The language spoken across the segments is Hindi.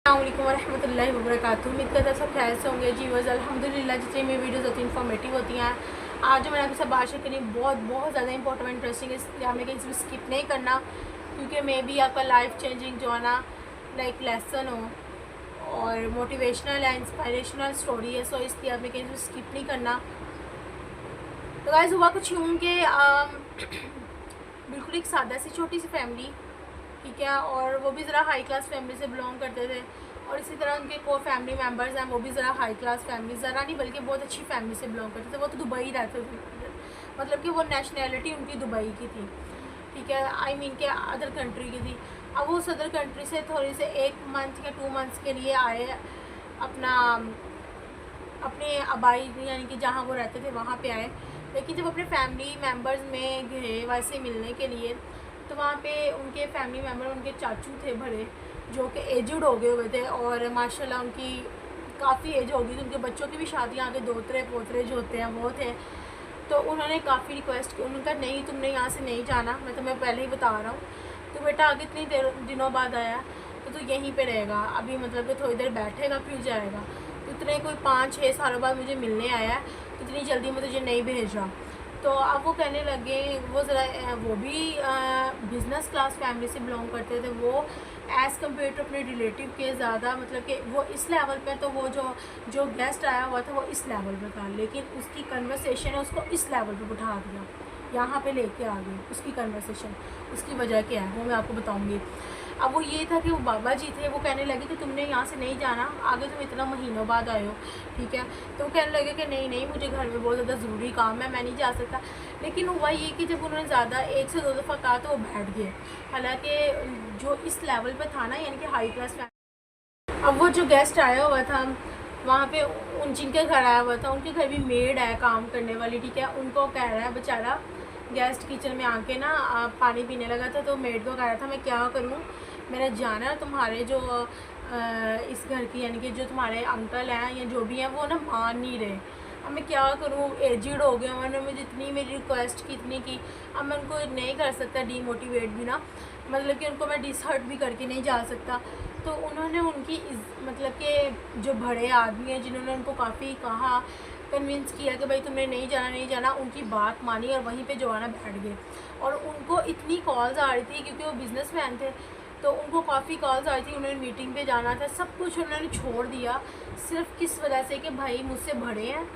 अस्सलामुअलैकुम वरहमतुल्लाहि वबरकातुहू। उम्मीद करता है सब खैर से होंगे जी। बस अल्हम्दुलिल्लाह जितनी मेरी वीडियोज़ होती हैं इन्फॉर्मेटिव होती हैं। आज जो मैंने आपके साथ बात शेयर करी बहुत ज़्यादा इंपॉर्टेंट और इंटरेस्टिंग है, इसलिए आपने कहीं से स्किप नहीं करना, क्योंकि मे भी आपका लाइफ चेंजिंग जो है ना लाइक लेसन हो और मोटिवेशनल है, इंस्पायरेशनल स्टोरी है। सो इसलिए आपने कहीं से स्किप नहीं करना। तो गाइस हुआ कुछ यूँ कि बिल्कुल एक सादा सी छोटी सी फैमिली, ठीक है, और वो भी ज़रा हाई क्लास फैमिली से बिलोंग करते थे, और इसी तरह उनके को फैमिली मेम्बर्स हैं वो भी ज़रा हाई क्लास फैमिली, ज़रा नहीं बल्कि बहुत अच्छी फैमिली से बिलोंग करते थे। वो तो दुबई रहते थे, मतलब कि वो नेशनैलिटी उनकी दुबई की थी, ठीक है, आई मीन के अदर कंट्री की थी। अब वो उस अदर कंट्री से थोड़ी से 1 मंथ या 2 मंथ्स के लिए आए अपने आबाई यानी कि जहाँ वो रहते थे वहाँ पे आए। लेकिन जब अपने फैमिली मेम्बर्स में गए वैसे मिलने के लिए, तो वहाँ पे उनके फैमिली मेम्बर उनके चाचू थे बड़े, जो कि एजड हो गए हुए थे, और माशाल्लाह उनकी काफ़ी एज हो गई थी। उनके बच्चों की भी शादियाँ आगे दोतरे पोतरे जो होते हैं वो थे। तो उन्होंने काफ़ी रिक्वेस्ट की, उन्होंने कहा नहीं तुमने यहाँ से नहीं जाना, मैं तुम्हें पहले ही बता रहा हूँ, तो बेटा आगे इतनी दिनों बाद आया तो तू यहीं पर रहेगा, अभी मतलब कि थोड़ी देर बैठेगा फिर जाएगा। तो इतने कोई 5-6 सालों बाद मुझे मिलने आया है, इतनी जल्दी मैं तुझे नहीं भेज रहा। तो अब वो कहने लगे, वो ज़रा वो भी बिज़नेस क्लास फैमिली से बिलोंग करते थे, वो एज़ कम्पेयर टू अपने रिलेटिव के ज़्यादा, मतलब कि वो इस लेवल पे, तो वो जो गेस्ट आया हुआ था वो इस लेवल पे था, लेकिन उसकी कन्वर्सेशन है उसको इस लेवल पे बिठा दिया, यहाँ पे लेके आ गई उसकी कन्वर्सेशन। उसकी वजह क्या है वो मैं आपको बताऊँगी। अब वो ये था कि वो बाबा जी थे, वो कहने लगे कि तुमने यहाँ से नहीं जाना, आगे तुम इतना महीनों बाद आए हो, ठीक है। तो वो कहने लगे कि नहीं नहीं मुझे घर में बहुत ज़्यादा ज़रूरी काम है, मैं नहीं जा सकता। लेकिन हुआ ये कि जब उन्होंने ज़्यादा 1 से 2 दफ़ा कहा तो वो बैठ गए, हालांकि जो इस लेवल पर था ना, यानी कि हाई क्लास फैमिली। अब वो जो गेस्ट आया हुआ था वहाँ पे, उन जिनके घर आया हुआ था उनके घर भी मेड है काम करने वाली, ठीक है। उनको कह रहा है बेचारा गेस्ट किचन में आके ना पानी पीने लगा था, तो मेड को कह रहा था मैं क्या करूँ, मैंने जाना तुम्हारे जो इस घर की यानी कि जो तुम्हारे अंकल हैं या जो भी हैं वो ना मान नहीं रहे, अब मैं क्या करूँ, एजिड हो गया, उन्होंने मुझे इतनी मेरी रिक्वेस्ट की इतनी की, अब मैं उनको नहीं कर सकता डीमोटिवेट भी ना, मतलब कि उनको मैं डिसहर्ट भी करके नहीं जा सकता। तो उन्होंने उनकी मतलब कि जो बड़े आदमी हैं जिन्होंने उनको काफ़ी कहा, कन्विंस किया कि भाई तुमने नहीं जाना, उनकी बात मानी और वहीं पे जो है ना बैठ गए। और उनको इतनी कॉल्स आ रही थी क्योंकि वो बिज़नेसमैन थे, तो उनको काफ़ी कॉल्स आ रही थी, उन्होंने मीटिंग पे जाना था, सब कुछ उन्होंने छोड़ दिया, सिर्फ किस वजह से कि भाई मुझसे बड़े हैं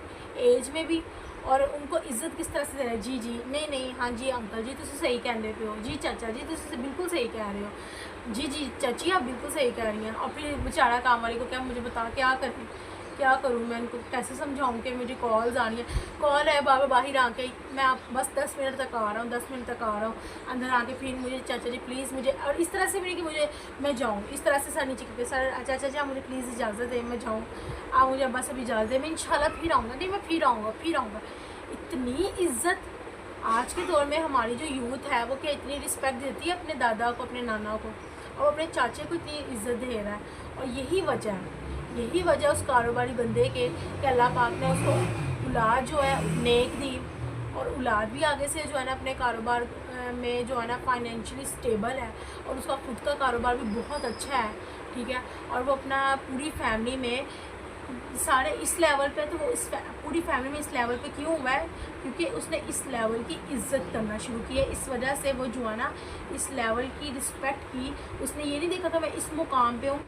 एज में भी, और उनको इज्जत किस तरह से दे रहे हैं। जी जी नहीं नहीं, हाँ जी अंकल जी तुम सही कह रहे हो, जी चाचा जी तुम बिल्कुल सही कह रहे हो, जी जी चाची आप बिल्कुल सही कह रही हैं। और फिर बेचारा काम वाले को क्या, मुझे बता क्या करूँ मैं उनको कैसे समझाऊँ कि मुझे कॉल्स आ रही हैं, कॉल है बाबा बाहर आके, मैं आप बस 10 मिनट तक आ रहा हूँ, 10 मिनट तक आ रहा हूँ, अंदर आके फिर मुझे चाचा जी प्लीज़ मुझे, और इस तरह से भी नहीं कि मैं जाऊँ, इस तरह से सर नीचे के सर चाचा जी आप मुझे प्लीज़ इजाज़त दें मैं जाऊँ, आप मुझे बस अभी इजाज़त दें, मैं इंशाल्लाह फिर आऊँगा, नहीं मैं फिर आऊँगा। इतनी इज्जत आज के दौर में हमारी जो यूथ है वो क्या इतनी रिस्पेक्ट देती है अपने दादा को, अपने नाना को, और अपने चाचे को इतनी इज्जत दे रहा है। और यही वजह उस कारोबारी बंदे के कि अल्लाह पाक ने उसको औलाद जो है नेक दी, और औलाद भी आगे से जो है ना अपने कारोबार में जो है ना फाइनेंशियली स्टेबल है, और उसका खुद का कारोबार भी बहुत अच्छा है, ठीक है। और वो अपना पूरी फैमिली में सारे इस लेवल पे, तो वो पूरी फैमिली में इस लेवल पे क्यों हुआ है, क्योंकि उसने इस लेवल की इज्जत करना शुरू की है। इस वजह से वो जो है ना इस लेवल की रिस्पेक्ट की। उसने ये नहीं देखा था मैं इस मुकाम पे हूँ,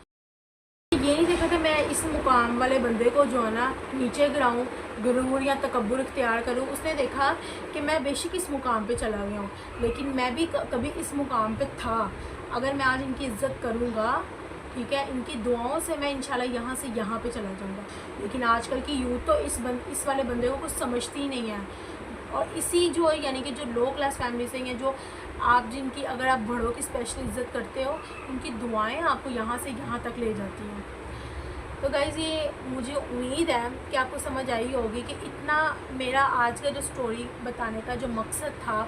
ये नहीं देखा था मैं इस मुकाम वाले बंदे को जो है ना नीचे गिराऊँ, गुरूर या तकब्बुर इख्तियार करूँ। उसने देखा कि मैं बेशक इस मुकाम पे चला गया हूँ, लेकिन मैं भी कभी इस मुकाम पे था, अगर मैं आज इनकी इज़्ज़त करूँगा, ठीक है, इनकी दुआओं से मैं इंशाल्लाह यहाँ से यहाँ पे चला जाऊँगा। लेकिन आजकल की यूथ तो इस वाले बंदे को कुछ समझती ही नहीं है। और इसी जो यानी कि जो लो क्लास फैमिली से हैं, जो आप जिनकी अगर आप बड़ों की स्पेशल इज़्ज़त करते हो, उनकी दुआएं आपको यहाँ से यहाँ तक ले जाती हैं। तो गाइज़ ये मुझे उम्मीद है कि आपको समझ आई होगी कि इतना मेरा आज का जो स्टोरी बताने का जो मकसद था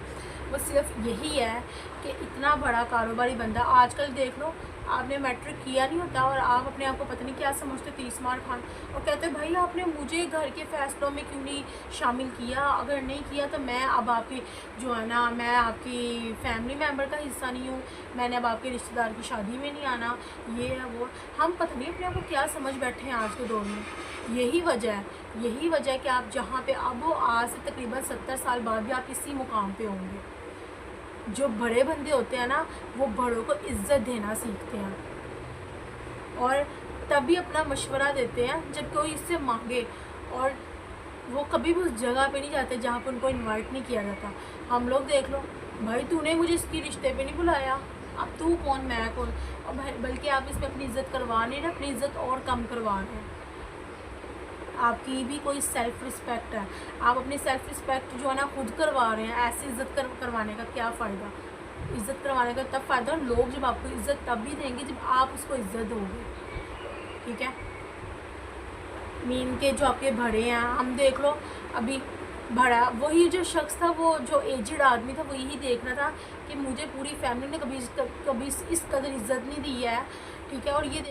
वो सिर्फ यही है कि इतना बड़ा कारोबारी बंदा, आजकल देख लो आपने मैट्रिक किया नहीं होता और आप अपने आप को पता नहीं क्या समझते 30 मार खान, और कहते हैं भाई आपने मुझे घर के फैसलों में क्यों नहीं शामिल किया, अगर नहीं किया तो मैं अब आपकी जो है ना, मैं आपकी फैमिली मेम्बर का हिस्सा नहीं हूँ, मैंने अब आपके रिश्तेदार की शादी में नहीं आना, ये है वो। हम पता नहीं अपने आप को क्या समझ बैठे हैं आज के दौर में। यही वजह है कि आप जहाँ पे अब वो आज से तकरीबन 70 साल बाद भी आप इसी मुकाम पे होंगे। जो बड़े बंदे होते हैं ना, वो बड़ों को इज्जत देना सीखते हैं और तभी अपना मशवरा देते हैं जब कोई इससे मांगे, और वो कभी भी उस जगह पे नहीं जाते जहाँ पे उनको इनवाइट नहीं किया जाता। हम लोग देख लो, भाई तूने मुझे इसकी रिश्ते पे नहीं बुलाया, अब तू कौन मैं कौन, और बल्कि आप इसमें अपनी इज्जत करवा नहीं रहे, अपनी इज्जत और कम करवा रहे हैं। आपकी भी कोई सेल्फ़ रिस्पेक्ट है, आप अपनी सेल्फ़ रिस्पेक्ट जो है ना खुद करवा रहे हैं, ऐसी इज़्ज़त करवाने का क्या फ़ायदा। इज़्ज़त करवाने का तब फ़ायदा, लोग जब आपको इज़्ज़त तब भी देंगे जब आप उसको इज़्ज़त दोगे, ठीक है। मीन के जो आपके बड़े हैं, हम देख लो अभी बड़ा वही जो शख्स था, वो जो एजड आदमी था, वो यही देख रहा था कि मुझे पूरी फैमिली ने कभी इस कदर इज़्ज़त नहीं दी है, ठीक है। और ये